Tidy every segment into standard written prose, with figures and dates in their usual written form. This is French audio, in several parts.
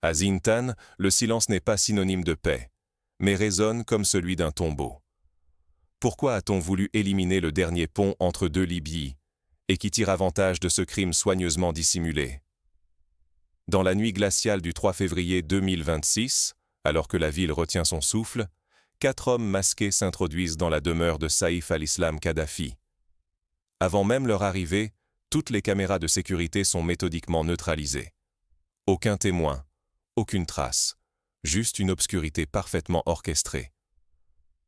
À Zintan, le silence n'est pas synonyme de paix, mais résonne comme celui d'un tombeau. Pourquoi a-t-on voulu éliminer le dernier pont entre deux Libyes, et qui tire avantage de ce crime soigneusement dissimulé? Dans la nuit glaciale du 3 février 2026, alors que la ville retient son souffle, 4 hommes masqués s'introduisent dans la demeure de Saïf al-Islam Kadhafi. Avant même leur arrivée, toutes les caméras de sécurité sont méthodiquement neutralisées. Aucun témoin, aucune trace, juste une obscurité parfaitement orchestrée.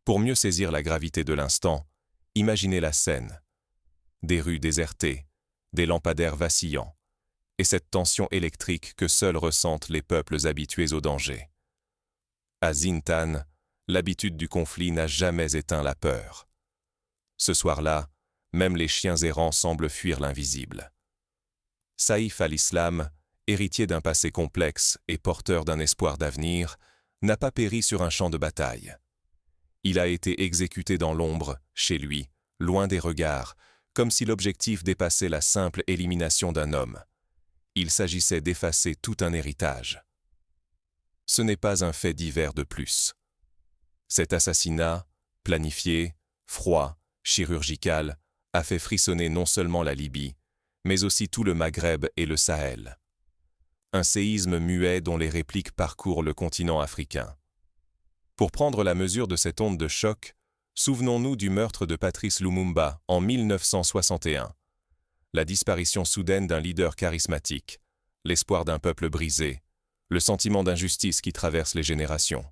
Pour mieux saisir la gravité de l'instant, imaginez la scène. Des rues désertées, des lampadaires vacillants, et cette tension électrique que seuls ressentent les peuples habitués au danger. À Zintan, l'habitude du conflit n'a jamais éteint la peur. Ce soir-là, même les chiens errants semblent fuir l'invisible. Saïf al-Islam, héritier d'un passé complexe et porteur d'un espoir d'avenir, n'a pas péri sur un champ de bataille. Il a été exécuté dans l'ombre, chez lui, loin des regards, comme si l'objectif dépassait la simple élimination d'un homme. Il s'agissait d'effacer tout un héritage. Ce n'est pas un fait divers de plus. Cet assassinat, planifié, froid, chirurgical, a fait frissonner non seulement la Libye, mais aussi tout le Maghreb et le Sahel. Un séisme muet dont les répliques parcourent le continent africain. Pour prendre la mesure de cette onde de choc, souvenons-nous du meurtre de Patrice Lumumba en 1961. La disparition soudaine d'un leader charismatique, l'espoir d'un peuple brisé, le sentiment d'injustice qui traverse les générations.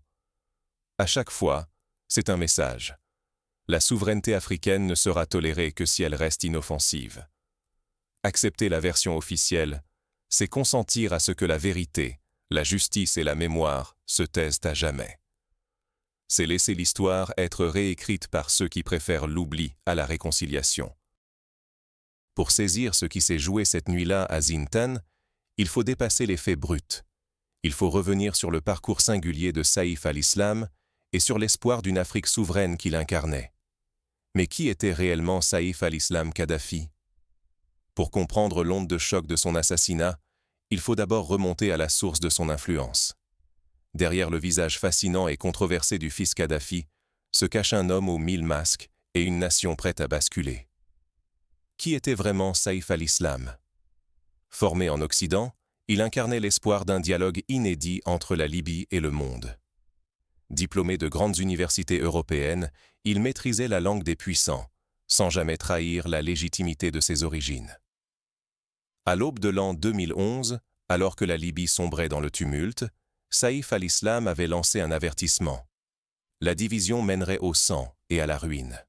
À chaque fois, c'est un message. La souveraineté africaine ne sera tolérée que si elle reste inoffensive. Accepter la version officielle, c'est consentir à ce que la vérité, la justice et la mémoire se taisent à jamais. C'est laisser l'histoire être réécrite par ceux qui préfèrent l'oubli à la réconciliation. Pour saisir ce qui s'est joué cette nuit-là à Zintan, il faut dépasser les faits bruts. Il faut revenir sur le parcours singulier de Saïf al-Islam et sur l'espoir d'une Afrique souveraine qu'il incarnait. Mais qui était réellement Saïf al-Islam Kadhafi? Pour comprendre l'onde de choc de son assassinat, il faut d'abord remonter à la source de son influence. Derrière le visage fascinant et controversé du fils Kadhafi, se cache un homme aux 1000 masques et une nation prête à basculer. Qui était vraiment Saïf al-Islam? Formé en Occident, il incarnait l'espoir d'un dialogue inédit entre la Libye et le monde. Diplômé de grandes universités européennes, il maîtrisait la langue des puissants, sans jamais trahir la légitimité de ses origines. À l'aube de l'an 2011, alors que la Libye sombrait dans le tumulte, Saïf al-Islam avait lancé un avertissement. La division mènerait au sang et à la ruine.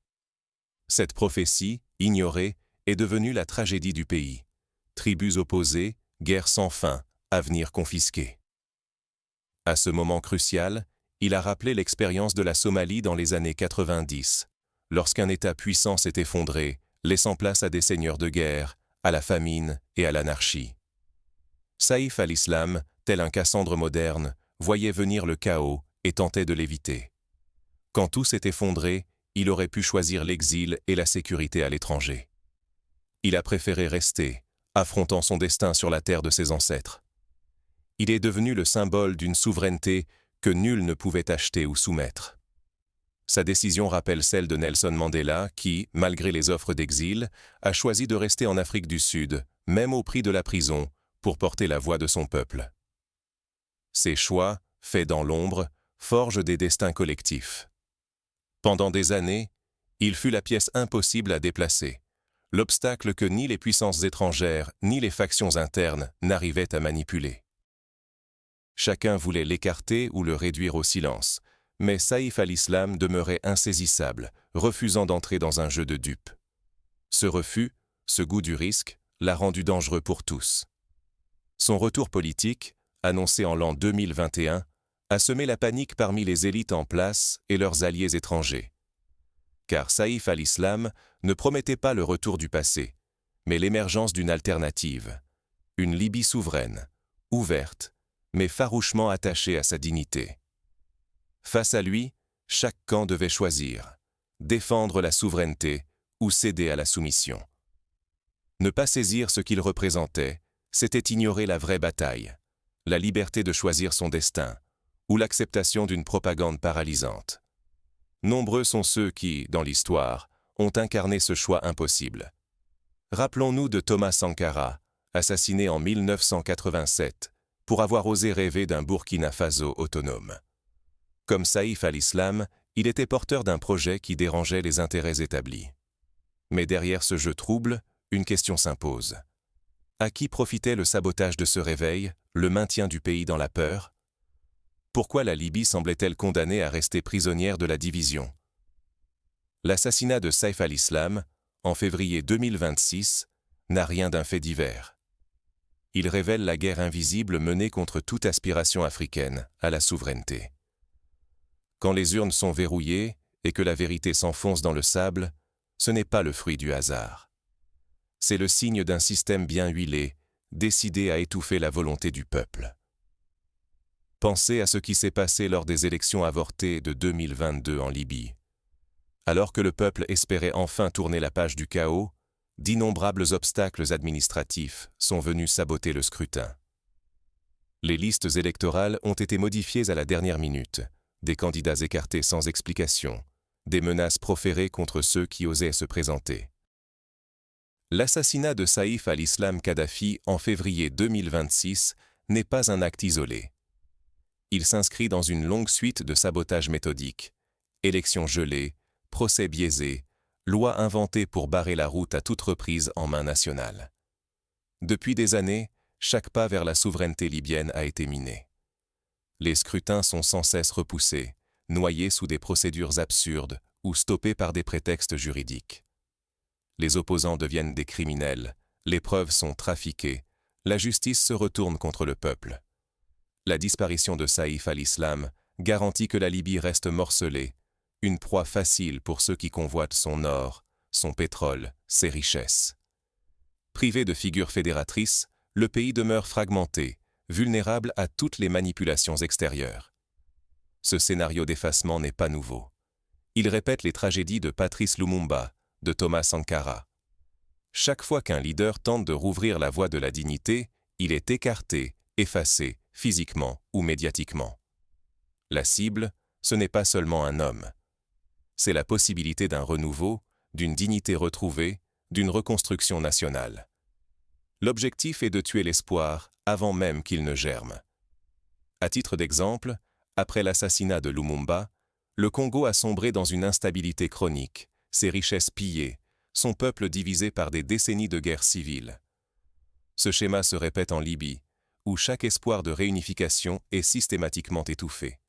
Cette prophétie, ignorée, est devenue la tragédie du pays. Tribus opposées, guerre sans fin, avenir confisqué. À ce moment crucial, il a rappelé l'expérience de la Somalie dans les années 90, lorsqu'un État puissant s'est effondré, laissant place à des seigneurs de guerre, à la famine et à l'anarchie. Saïf al-Islam, tel un Cassandre moderne, voyait venir le chaos et tentait de l'éviter. Quand tout s'est effondré, il aurait pu choisir l'exil et la sécurité à l'étranger. Il a préféré rester, affrontant son destin sur la terre de ses ancêtres. Il est devenu le symbole d'une souveraineté que nul ne pouvait acheter ou soumettre. Sa décision rappelle celle de Nelson Mandela qui, malgré les offres d'exil, a choisi de rester en Afrique du Sud, même au prix de la prison, pour porter la voix de son peuple. Ces choix, faits dans l'ombre, forgent des destins collectifs. Pendant des années, il fut la pièce impossible à déplacer, l'obstacle que ni les puissances étrangères ni les factions internes n'arrivaient à manipuler. Chacun voulait l'écarter ou le réduire au silence, mais Saïf al-Islam demeurait insaisissable, refusant d'entrer dans un jeu de dupes. Ce refus, ce goût du risque, l'a rendu dangereux pour tous. Son retour politique, annoncé en l'an 2021, a semé la panique parmi les élites en place et leurs alliés étrangers. Car Saïf al-Islam ne promettait pas le retour du passé, mais l'émergence d'une alternative, une Libye souveraine, ouverte, mais farouchement attachée à sa dignité. Face à lui, chaque camp devait choisir, défendre la souveraineté ou céder à la soumission. Ne pas saisir ce qu'il représentait, c'était ignorer la vraie bataille, la liberté de choisir son destin, ou l'acceptation d'une propagande paralysante. Nombreux sont ceux qui, dans l'histoire, ont incarné ce choix impossible. Rappelons-nous de Thomas Sankara, assassiné en 1987, pour avoir osé rêver d'un Burkina Faso autonome. Comme Saïf al-Islam, il était porteur d'un projet qui dérangeait les intérêts établis. Mais derrière ce jeu trouble, une question s'impose. À qui profitait le sabotage de ce réveil, le maintien du pays dans la peur? Pourquoi la Libye semblait-elle condamnée à rester prisonnière de la division? L'assassinat de Saïf al-Islam, en février 2026, n'a rien d'un fait divers. Il révèle la guerre invisible menée contre toute aspiration africaine à la souveraineté. Quand les urnes sont verrouillées et que la vérité s'enfonce dans le sable, ce n'est pas le fruit du hasard. C'est le signe d'un système bien huilé, décidé à étouffer la volonté du peuple. Pensez à ce qui s'est passé lors des élections avortées de 2022 en Libye. Alors que le peuple espérait enfin tourner la page du chaos, d'innombrables obstacles administratifs sont venus saboter le scrutin. Les listes électorales ont été modifiées à la dernière minute, des candidats écartés sans explication, des menaces proférées contre ceux qui osaient se présenter. L'assassinat de Saïf al-Islam Kadhafi en février 2026 n'est pas un acte isolé. Il s'inscrit dans une longue suite de sabotages méthodiques, élections gelées, procès biaisés, lois inventées pour barrer la route à toute reprise en main nationale. Depuis des années, chaque pas vers la souveraineté libyenne a été miné. Les scrutins sont sans cesse repoussés, noyés sous des procédures absurdes ou stoppés par des prétextes juridiques. Les opposants deviennent des criminels, les preuves sont trafiquées, la justice se retourne contre le peuple. La disparition de Saïf al-Islam garantit que la Libye reste morcelée, une proie facile pour ceux qui convoitent son or, son pétrole, ses richesses. Privé de figure fédératrice, le pays demeure fragmenté, vulnérable à toutes les manipulations extérieures. Ce scénario d'effacement n'est pas nouveau. Il répète les tragédies de Patrice Lumumba, de Thomas Sankara. Chaque fois qu'un leader tente de rouvrir la voie de la dignité, il est écarté, effacé, physiquement ou médiatiquement. La cible, ce n'est pas seulement un homme. C'est la possibilité d'un renouveau, d'une dignité retrouvée, d'une reconstruction nationale. L'objectif est de tuer l'espoir avant même qu'il ne germe. À titre d'exemple, après l'assassinat de Lumumba, le Congo a sombré dans une instabilité chronique, ses richesses pillées, son peuple divisé par des décennies de guerre civile. Ce schéma se répète en Libye, où chaque espoir de réunification est systématiquement étouffé.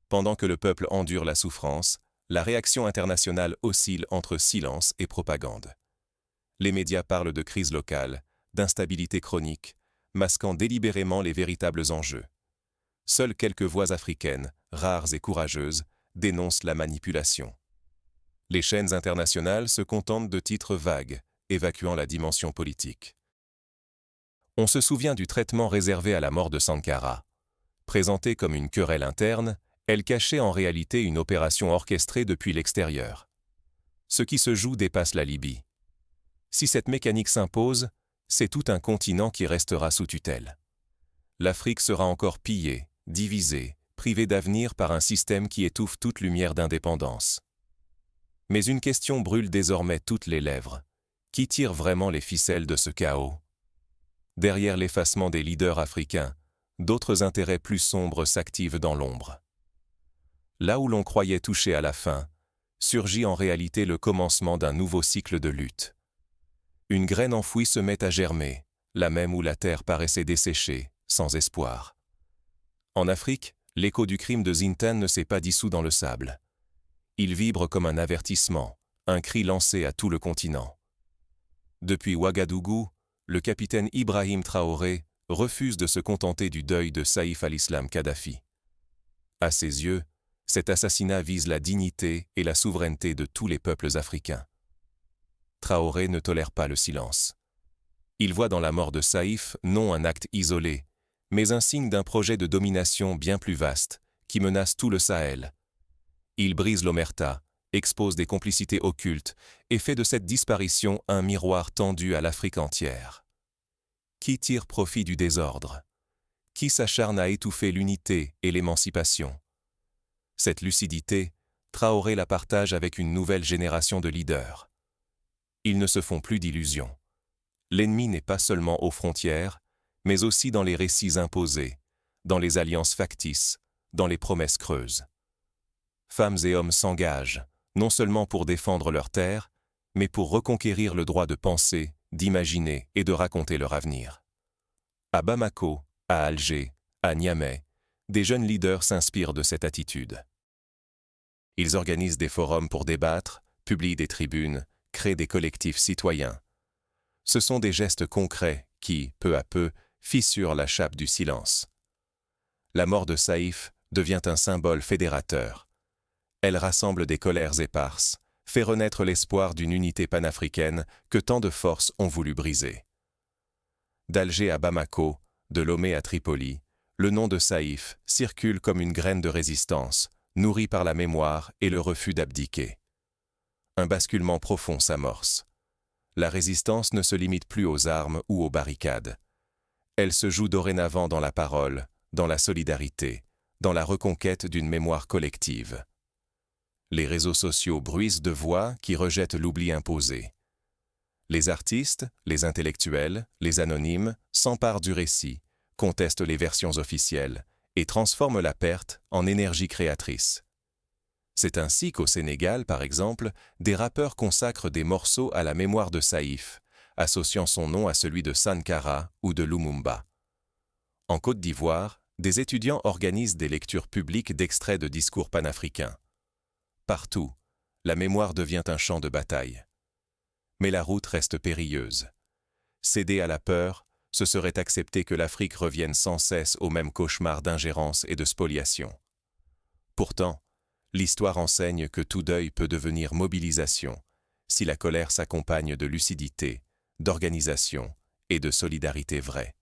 Pendant que le peuple endure la souffrance, la réaction internationale oscille entre silence et propagande. Les médias parlent de crise locale, d'instabilité chronique, masquant délibérément les véritables enjeux. Seules quelques voix africaines, rares et courageuses, dénoncent la manipulation. Les chaînes internationales se contentent de titres vagues, évacuant la dimension politique. On se souvient du traitement réservé à la mort de Sankara. Présentée comme une querelle interne, elle cachait en réalité une opération orchestrée depuis l'extérieur. Ce qui se joue dépasse la Libye. Si cette mécanique s'impose, c'est tout un continent qui restera sous tutelle. L'Afrique sera encore pillée, divisée, privée d'avenir par un système qui étouffe toute lumière d'indépendance. Mais une question brûle désormais toutes les lèvres. Qui tire vraiment les ficelles de ce chaos? Derrière l'effacement des leaders africains, d'autres intérêts plus sombres s'activent dans l'ombre. Là où l'on croyait toucher à la fin, surgit en réalité le commencement d'un nouveau cycle de lutte. Une graine enfouie se met à germer, là même où la terre paraissait desséchée, sans espoir. En Afrique, l'écho du crime de Zintan ne s'est pas dissous dans le sable. Il vibre comme un avertissement, un cri lancé à tout le continent. Depuis Ouagadougou, le capitaine Ibrahim Traoré refuse de se contenter du deuil de Saïf al-Islam Kadhafi. À ses yeux, cet assassinat vise la dignité et la souveraineté de tous les peuples africains. Traoré ne tolère pas le silence. Il voit dans la mort de Saïf non un acte isolé, mais un signe d'un projet de domination bien plus vaste, qui menace tout le Sahel. Il brise l'omerta, expose des complicités occultes et fait de cette disparition un miroir tendu à l'Afrique entière. Qui tire profit du désordre? qui s'acharne à étouffer l'unité et l'émancipation. Cette lucidité, Traoré la partage avec une nouvelle génération de leaders. Ils ne se font plus d'illusions. L'ennemi n'est pas seulement aux frontières, mais aussi dans les récits imposés, dans les alliances factices, dans les promesses creuses. Femmes et hommes s'engagent, non seulement pour défendre leur terre, mais pour reconquérir le droit de penser, d'imaginer et de raconter leur avenir. À Bamako, à Alger, à Niamey, des jeunes leaders s'inspirent de cette attitude. Ils organisent des forums pour débattre, publient des tribunes, créent des collectifs citoyens. Ce sont des gestes concrets qui, peu à peu, fissurent la chape du silence. La mort de Saïf devient un symbole fédérateur. Elle rassemble des colères éparses, fait renaître l'espoir d'une unité panafricaine que tant de forces ont voulu briser. D'Alger à Bamako, de Lomé à Tripoli, le nom de Saïf circule comme une graine de résistance, nourrie par la mémoire et le refus d'abdiquer. Un basculement profond s'amorce. La résistance ne se limite plus aux armes ou aux barricades. Elle se joue dorénavant dans la parole, dans la solidarité, dans la reconquête d'une mémoire collective. Les réseaux sociaux bruissent de voix qui rejettent l'oubli imposé. Les artistes, les intellectuels, les anonymes s'emparent du récit, contestent les versions officielles et transforment la perte en énergie créatrice. C'est ainsi qu'au Sénégal, par exemple, des rappeurs consacrent des morceaux à la mémoire de Saïf, associant son nom à celui de Sankara ou de Lumumba. En Côte d'Ivoire, des étudiants organisent des lectures publiques d'extraits de discours panafricains. Partout, la mémoire devient un champ de bataille. Mais la route reste périlleuse. Céder à la peur, ce serait accepter que l'Afrique revienne sans cesse au même cauchemar d'ingérence et de spoliation. Pourtant, l'histoire enseigne que tout deuil peut devenir mobilisation, si la colère s'accompagne de lucidité, d'organisation et de solidarité vraie.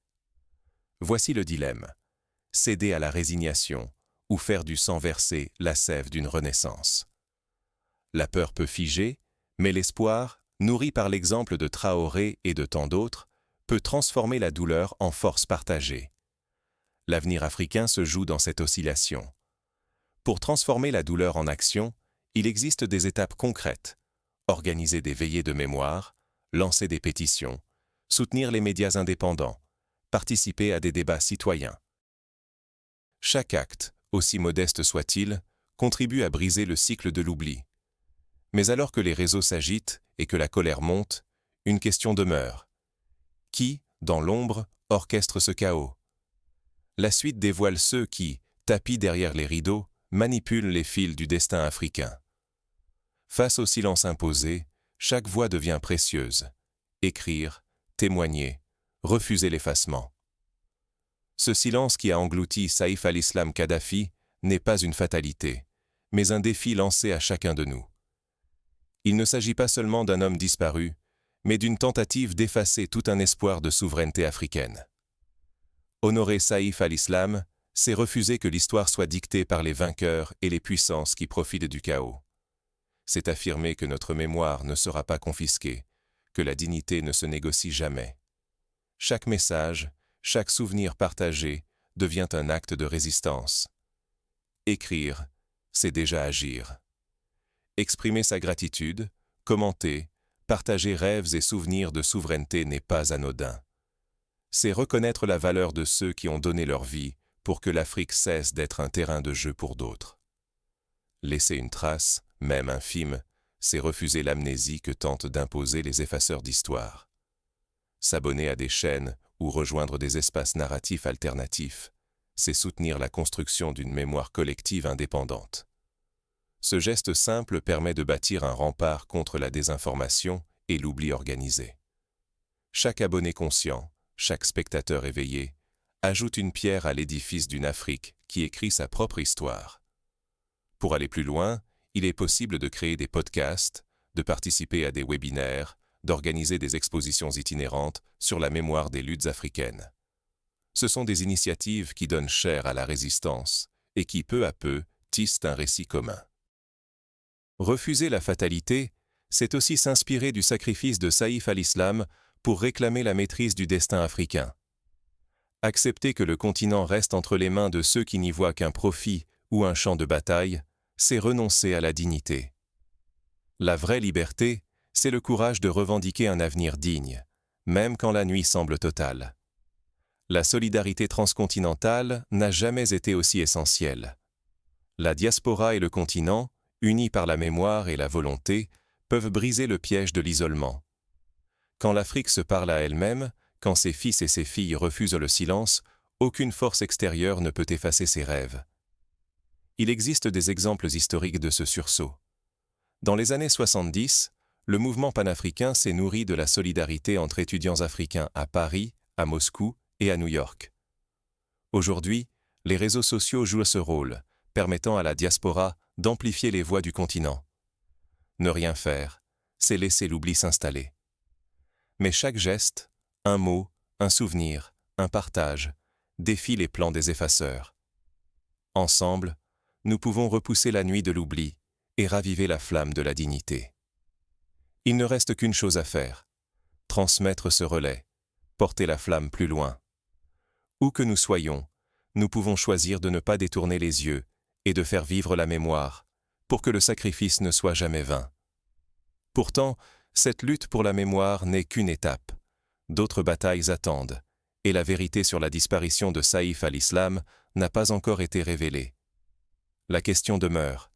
Voici le dilemme: céder à la résignation ou faire du sang versé la sève d'une renaissance. La peur peut figer, mais l'espoir, nourri par l'exemple de Traoré et de tant d'autres, peut transformer la douleur en force partagée. L'avenir africain se joue dans cette oscillation. Pour transformer la douleur en action, il existe des étapes concrètes: organiser des veillées de mémoire, lancer des pétitions, soutenir les médias indépendants, participer à des débats citoyens. Chaque acte, aussi modeste soit-il, contribue à briser le cycle de l'oubli. Mais alors que les réseaux s'agitent et que la colère monte, une question demeure. Qui, dans l'ombre, orchestre ce chaos? La suite dévoile ceux qui, tapis derrière les rideaux, manipulent les fils du destin africain. Face au silence imposé, chaque voix devient précieuse. Écrire, témoigner, refuser l'effacement. Ce silence qui a englouti Saïf al-Islam Kadhafi n'est pas une fatalité, mais un défi lancé à chacun de nous. Il ne s'agit pas seulement d'un homme disparu, mais d'une tentative d'effacer tout un espoir de souveraineté africaine. Honorer Saïf al-Islam, c'est refuser que l'histoire soit dictée par les vainqueurs et les puissances qui profitent du chaos. C'est affirmer que notre mémoire ne sera pas confisquée, que la dignité ne se négocie jamais. Chaque message, chaque souvenir partagé devient un acte de résistance. Écrire, c'est déjà agir. Exprimer sa gratitude, commenter, partager rêves et souvenirs de souveraineté n'est pas anodin. C'est reconnaître la valeur de ceux qui ont donné leur vie pour que l'Afrique cesse d'être un terrain de jeu pour d'autres. Laisser une trace, même infime, c'est refuser l'amnésie que tentent d'imposer les effaceurs d'histoire. S'abonner à des chaînes ou rejoindre des espaces narratifs alternatifs, c'est soutenir la construction d'une mémoire collective indépendante. Ce geste simple permet de bâtir un rempart contre la désinformation et l'oubli organisé. Chaque abonné conscient, chaque spectateur éveillé, ajoute une pierre à l'édifice d'une Afrique qui écrit sa propre histoire. Pour aller plus loin, il est possible de créer des podcasts, de participer à des webinaires, d'organiser des expositions itinérantes sur la mémoire des luttes africaines. Ce sont des initiatives qui donnent chair à la résistance et qui, peu à peu, tissent un récit commun. Refuser la fatalité, c'est aussi s'inspirer du sacrifice de Saïf al-Islam pour réclamer la maîtrise du destin africain. Accepter que le continent reste entre les mains de ceux qui n'y voient qu'un profit ou un champ de bataille, c'est renoncer à la dignité. La vraie liberté, c'est le courage de revendiquer un avenir digne, même quand la nuit semble totale. La solidarité transcontinentale n'a jamais été aussi essentielle. La diaspora et le continent, unis par la mémoire et la volonté, peuvent briser le piège de l'isolement. Quand l'Afrique se parle à elle-même, quand ses fils et ses filles refusent le silence, aucune force extérieure ne peut effacer ses rêves. Il existe des exemples historiques de ce sursaut. Dans les années 70, le mouvement panafricain s'est nourri de la solidarité entre étudiants africains à Paris, à Moscou et à New York. Aujourd'hui, les réseaux sociaux jouent ce rôle, permettant à la diaspora d'amplifier les voix du continent. Ne rien faire, c'est laisser l'oubli s'installer. Mais chaque geste, un mot, un souvenir, un partage, défie les plans des effaceurs. Ensemble, nous pouvons repousser la nuit de l'oubli et raviver la flamme de la dignité. Il ne reste qu'une chose à faire, transmettre ce relais, porter la flamme plus loin. Où que nous soyons, nous pouvons choisir de ne pas détourner les yeux et de faire vivre la mémoire, pour que le sacrifice ne soit jamais vain. Pourtant, cette lutte pour la mémoire n'est qu'une étape. D'autres batailles attendent, et la vérité sur la disparition de Saïf al-Islam n'a pas encore été révélée. La question demeure,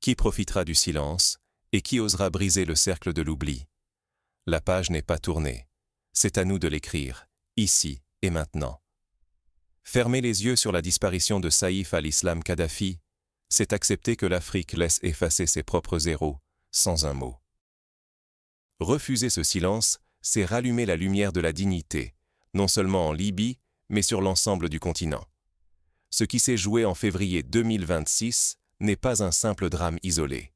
qui profitera du silence et qui osera briser le cercle de l'oubli? La page n'est pas tournée, c'est à nous de l'écrire, ici et maintenant. Fermer les yeux sur la disparition de Saïf al-Islam Kadhafi, c'est accepter que l'Afrique laisse effacer ses propres héros, sans un mot. Refuser ce silence, c'est rallumer la lumière de la dignité, non seulement en Libye, mais sur l'ensemble du continent. Ce qui s'est joué en février 2026 n'est pas un simple drame isolé.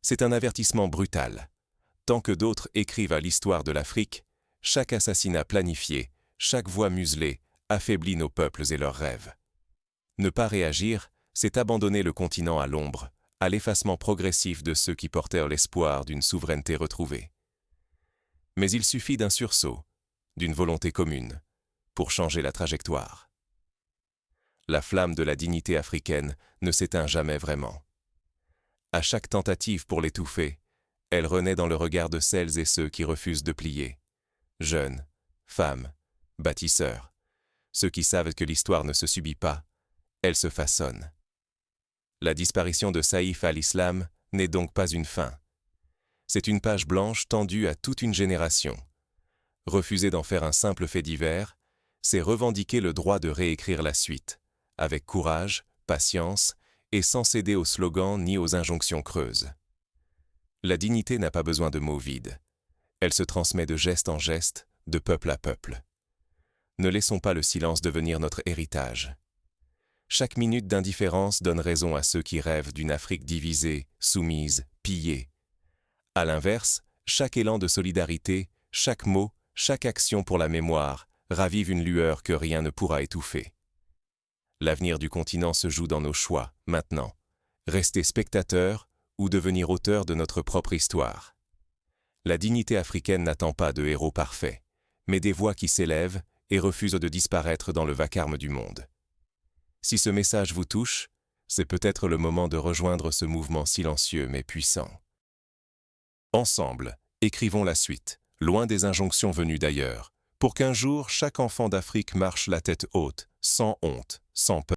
C'est un avertissement brutal. Tant que d'autres écrivent à l'histoire de l'Afrique, chaque assassinat planifié, chaque voix muselée, affaiblit nos peuples et leurs rêves. Ne pas réagir, c'est abandonner le continent à l'ombre, à l'effacement progressif de ceux qui portèrent l'espoir d'une souveraineté retrouvée. Mais il suffit d'un sursaut, d'une volonté commune, pour changer la trajectoire. La flamme de la dignité africaine ne s'éteint jamais vraiment. À chaque tentative pour l'étouffer, elle renaît dans le regard de celles et ceux qui refusent de plier. Jeunes, femmes, bâtisseurs, ceux qui savent que l'histoire ne se subit pas, elle se façonne. La disparition de Saïf al-Islam n'est donc pas une fin. C'est une page blanche tendue à toute une génération. Refuser d'en faire un simple fait divers, c'est revendiquer le droit de réécrire la suite, avec courage, patience et sans céder aux slogans ni aux injonctions creuses. La dignité n'a pas besoin de mots vides. Elle se transmet de geste en geste, de peuple à peuple. Ne laissons pas le silence devenir notre héritage. Chaque minute d'indifférence donne raison à ceux qui rêvent d'une Afrique divisée, soumise, pillée. À l'inverse, chaque élan de solidarité, chaque mot, chaque action pour la mémoire ravive une lueur que rien ne pourra étouffer. L'avenir du continent se joue dans nos choix, maintenant. Rester spectateur ou devenir auteur de notre propre histoire. La dignité africaine n'attend pas de héros parfaits, mais des voix qui s'élèvent et refusent de disparaître dans le vacarme du monde. Si ce message vous touche, c'est peut-être le moment de rejoindre ce mouvement silencieux mais puissant. Ensemble, écrivons la suite, loin des injonctions venues d'ailleurs, pour qu'un jour chaque enfant d'Afrique marche la tête haute, sans honte, sans peur.